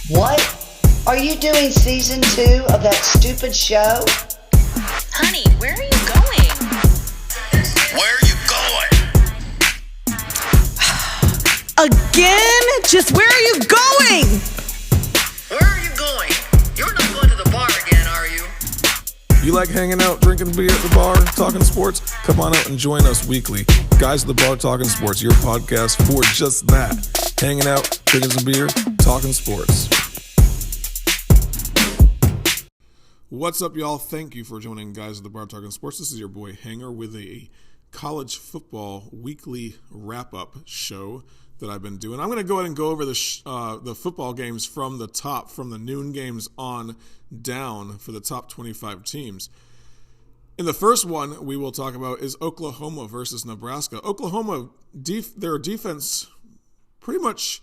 What? Are you doing season 2 of that stupid show? Honey, where are you going? Where are you going? Again? Just where are you going? Where are you going? You're not going to the bar again, are you? You like hanging out, drinking beer at the bar, talking sports? Come on out and join us weekly. Guys at the Bar Talking Sports, your podcast for just that. Hanging out, drinking some beer, talking sports. What's up, y'all? Thank you for joining Guys at the Bar Talking Sports. This is your boy Hanger with a college football weekly wrap-up show that I've been doing. I'm going to go ahead and go over the football games from the top, from the noon games on down for the top 25 teams. In the first one we will talk about is Oklahoma versus Nebraska. Oklahoma, their defense pretty much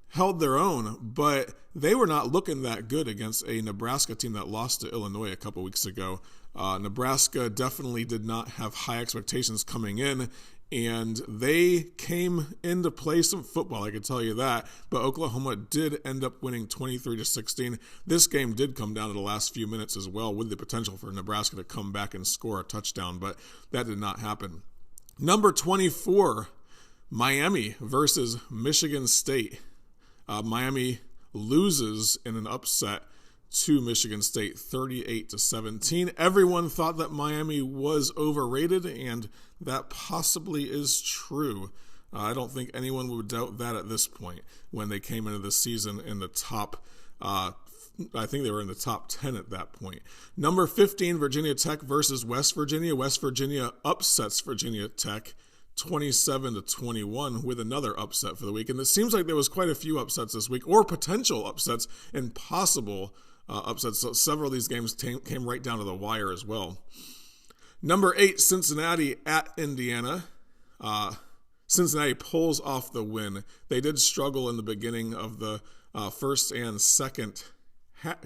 held their own, but they were not looking that good against a Nebraska team that lost to Illinois a couple weeks ago. Nebraska definitely did not have high expectations coming in, and they came in to play some football, I can tell you that. But Oklahoma did end up winning 23-16. This game did come down to the last few minutes as well, with the potential for Nebraska to come back and score a touchdown, but that did not happen. Number 24, Miami versus Michigan State. Miami loses in an upset to Michigan State 38-17. Everyone thought that Miami was overrated, and that possibly is true. I don't think anyone would doubt that at this point when they came into the season in the top, I think they were in the top 10 at that point. Number 15, Virginia Tech versus West Virginia. West Virginia upsets Virginia Tech 27-21 with another upset for the week. And it seems like there was quite a few upsets this week, or potential upsets and possible upsets. So several of these games came right down to the wire as well. Number 8, Cincinnati at Indiana. Cincinnati pulls off the win. They did struggle in the beginning of the first and second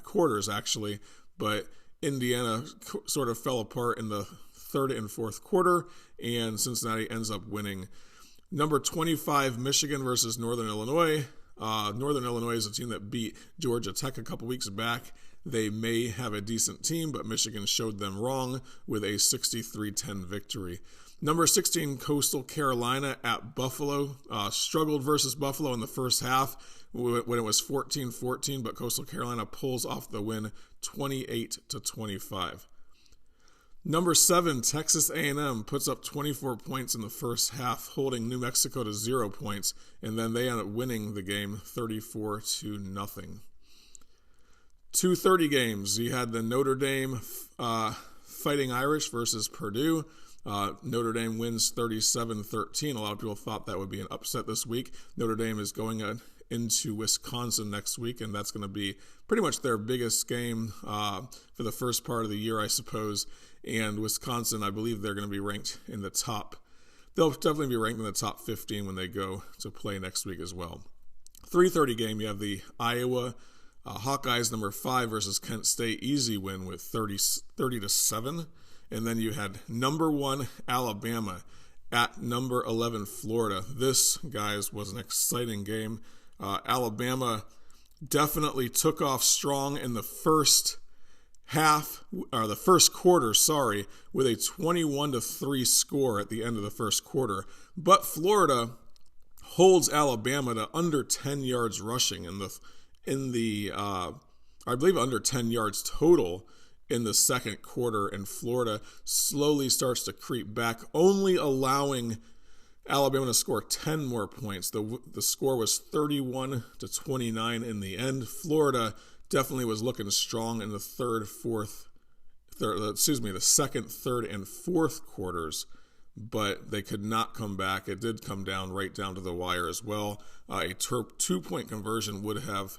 quarters, actually, but Indiana sort of fell apart in the third and fourth quarter, and Cincinnati ends up winning. Number 25, Michigan versus Northern Illinois. Northern Illinois is a team that beat Georgia Tech a couple weeks back. They may have a decent team, but Michigan showed them wrong with a 63-10 victory. Number 16, Coastal Carolina at Buffalo. Struggled versus Buffalo in the first half when it was 14-14, but Coastal Carolina pulls off the win 28-25. Number 7, Texas A&M puts up 24 points in the first half, holding New Mexico to 0 points, and then they end up winning the game 34-0. 2:30 games. You had the Notre Dame Fighting Irish versus Purdue. Notre Dame wins 37-13. A lot of people thought that would be an upset this week. Notre Dame is going into Wisconsin next week, and that's going to be pretty much their biggest game for the first part of the year, I suppose. And Wisconsin, I believe they're going to be ranked in the top. They'll definitely be ranked in the top 15 when they go to play next week as well. 3:30 game, you have the Iowa Hawkeyes number 5 versus Kent State. Easy win with 30-7. And then you had number 1 Alabama at number 11 Florida. This, guys, was an exciting game. Alabama definitely took off strong in the first quarter, with a 21-3 score at the end of the first quarter. But Florida holds Alabama to under 10 yards rushing I believe under 10 yards total in the second quarter, and Florida slowly starts to creep back, only allowing Alabama to score 10 more points. The score was 31-29 in the end. Florida definitely was looking strong in the the second, third, and fourth quarters, but they could not come back. It did come down right down to the wire as well. A 2-point conversion would have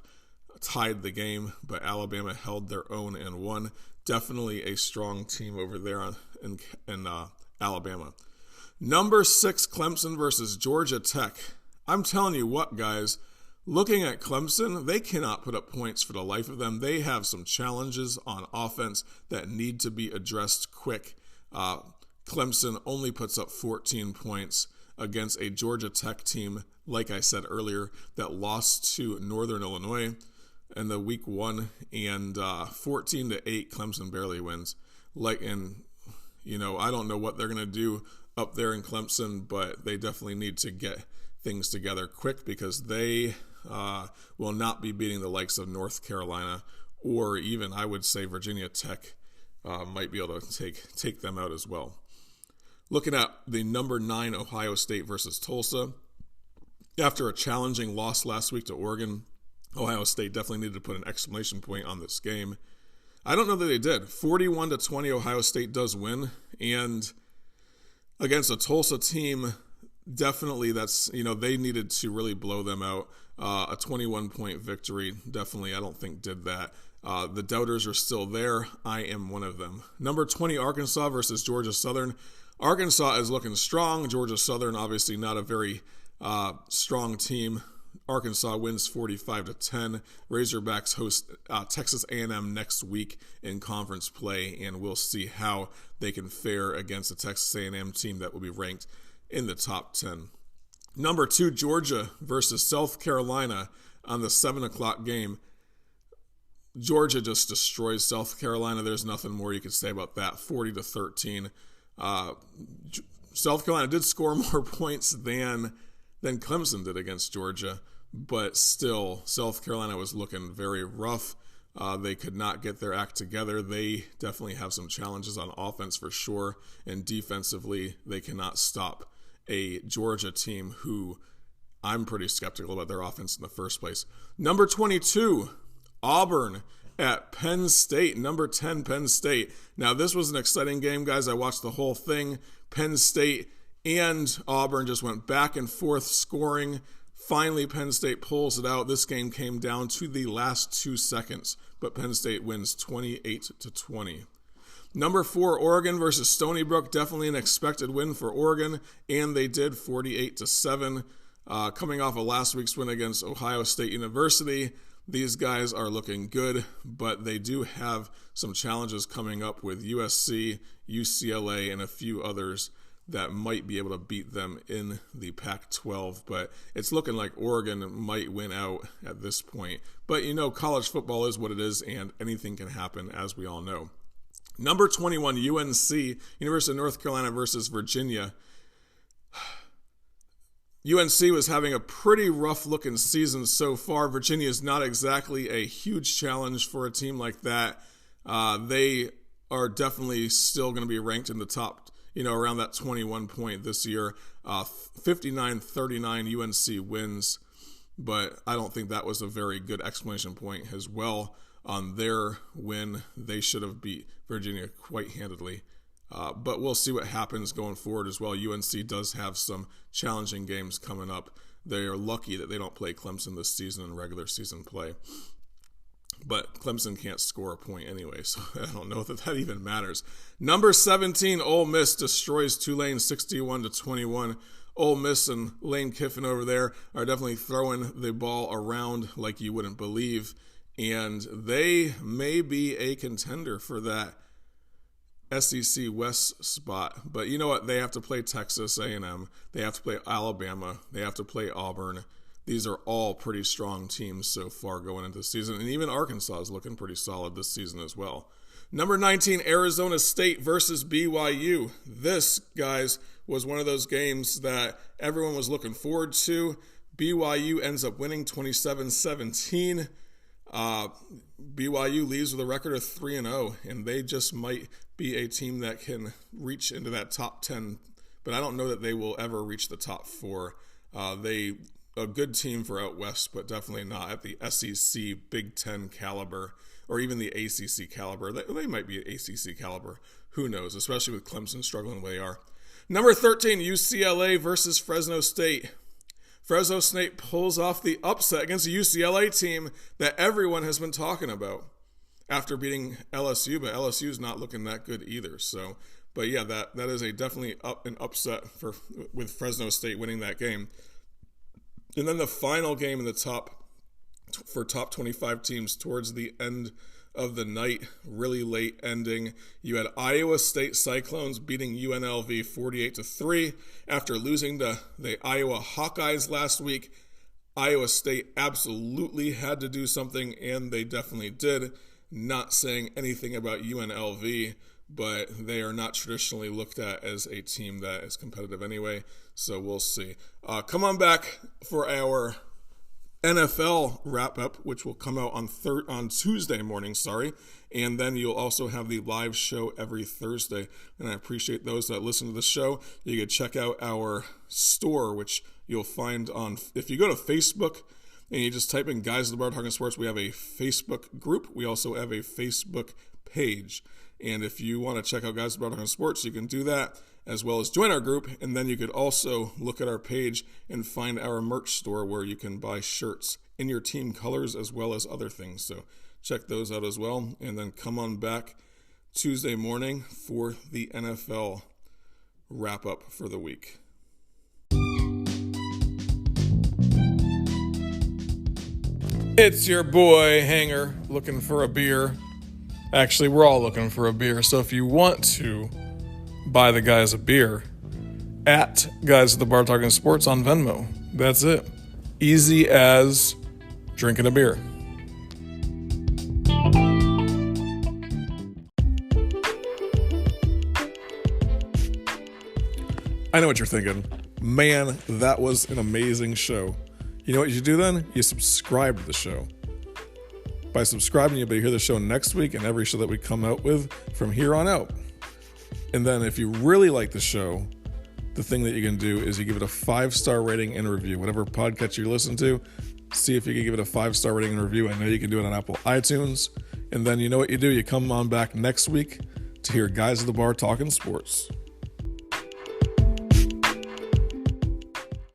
tied the game, but Alabama held their own and won. Definitely a strong team over there in Alabama. Number 6, Clemson versus Georgia Tech. I'm telling you what, guys, looking at Clemson, they cannot put up points for the life of them. They have some challenges on offense that need to be addressed quick. Clemson only puts up 14 points against a Georgia Tech team, like I said earlier, that lost to Northern Illinois. in the week 1, and 14-8, Clemson barely wins. I don't know what they're going to do up there in Clemson, but they definitely need to get things together quick because they will not be beating the likes of North Carolina, or even, I would say, Virginia Tech might be able to take them out as well. Looking at the number 9 Ohio State versus Tulsa, after a challenging loss last week to Oregon, Ohio State definitely needed to put an exclamation point on this game. I don't know that they did. 41-20, Ohio State does win, and against a Tulsa team, definitely they needed to really blow them out. A 21-point victory, definitely, I don't think did that. The doubters are still there. I am one of them. Number 20, Arkansas versus Georgia Southern. Arkansas is looking strong. Georgia Southern, obviously not a very strong team. Arkansas wins 45-10. Razorbacks host Texas A&M next week in conference play, and we'll see how they can fare against a Texas A&M team that will be ranked in the top 10. Number 2, Georgia versus South Carolina on the 7 o'clock game. Georgia just destroys South Carolina. There's nothing more you can say about that. 40-13. South Carolina did score more points than Clemson did against Georgia, but still, South Carolina was looking very rough. They could not get their act together. They definitely have some challenges on offense for sure, and defensively, they cannot stop a Georgia team who I'm pretty skeptical about their offense in the first place. Number 22, Auburn at Penn State. Number 10, Penn State. Now, this was an exciting game, guys. I watched the whole thing. Penn State and Auburn just went back and forth scoring. Finally, Penn State pulls it out. This game came down to the last 2 seconds, but Penn State wins 28-20. Number 4, Oregon versus Stony Brook. Definitely an expected win for Oregon, and they did 48-7. Coming off of last week's win against Ohio State University, these guys are looking good, but they do have some challenges coming up with USC, UCLA, and a few others that might be able to beat them in the Pac-12. But it's looking like Oregon might win out at this point. But college football is what it is, and anything can happen, as we all know. Number 21, UNC, University of North Carolina versus Virginia. UNC was having a pretty rough-looking season so far. Virginia is not exactly a huge challenge for a team like that. They are definitely still going to be ranked in the top, around that 21 point this year. 59-39 UNC wins, but I don't think that was a very good exclamation point as well. On their win, they should have beat Virginia quite handedly. But we'll see what happens going forward as well. UNC does have some challenging games coming up. They are lucky that they don't play Clemson this season in regular season play. But Clemson can't score a point anyway, so I don't know that even matters. Number 17, Ole Miss destroys Tulane 61-21. Ole Miss and Lane Kiffin over there are definitely throwing the ball around like you wouldn't believe. And they may be a contender for that SEC West spot. But you know what? They have to play Texas A&M. They have to play Alabama. They have to play Auburn. These are all pretty strong teams so far going into the season. And even Arkansas is looking pretty solid this season as well. Number 19, Arizona State versus BYU. This, guys, was one of those games that everyone was looking forward to. BYU ends up winning 27-17. BYU leaves with a record of 3-0, and they just might be a team that can reach into that top 10, but I don't know that they will ever reach the top 4. They a good team for out west, but definitely not at the SEC Big Ten caliber or even the ACC caliber. They might be at ACC caliber. Who knows, especially with Clemson struggling the way they are. Number 13, UCLA versus Fresno State. Fresno State pulls off the upset against a UCLA team that everyone has been talking about after beating LSU, but LSU is not looking that good either. So, but yeah, that is a definitely an upset with Fresno State winning that game. And then the final game in the top 25 teams towards the end of the night, really late ending. You had Iowa State Cyclones beating UNLV 48-3 after losing to the Iowa Hawkeyes last week. Iowa State absolutely had to do something, and they definitely did. Not saying anything about UNLV, but they are not traditionally looked at as a team that is competitive anyway, so we'll see. Come on back for our NFL wrap-up, which will come out on Tuesday morning, and then you'll also have the live show every Thursday, and I appreciate those that listen to the show. You can check out our store, which you'll find if you go to Facebook and you just type in Guys at the Bar Talking Sports, we have a Facebook group. We also have a Facebook page, and if you want to check out Guys at the Bar Talking Sports, you can do that, as well as join our group, and then you could also look at our page and find our merch store where you can buy shirts in your team colors as well as other things. So check those out as well, and then come on back Tuesday morning for the NFL wrap-up for the week. It's your boy Hanger looking for a beer. Actually, we're all looking for a beer, so if you want to buy the guys a beer, at Guys at the Bar Talking Sports on Venmo. That's it. Easy as drinking a beer. I know what you're thinking. Man, that was an amazing show. You know what you should do then? You subscribe to the show. By subscribing, you'll be able to hear the show next week and every show that we come out with from here on out. And then if you really like the show, the thing that you can do is you give it a 5-star rating and review. Whatever podcast you listen to, see if you can give it a 5-star rating and review. I know you can do it on Apple iTunes. And then you know what you do? You come on back next week to hear Guys at the Bar Talking Sports.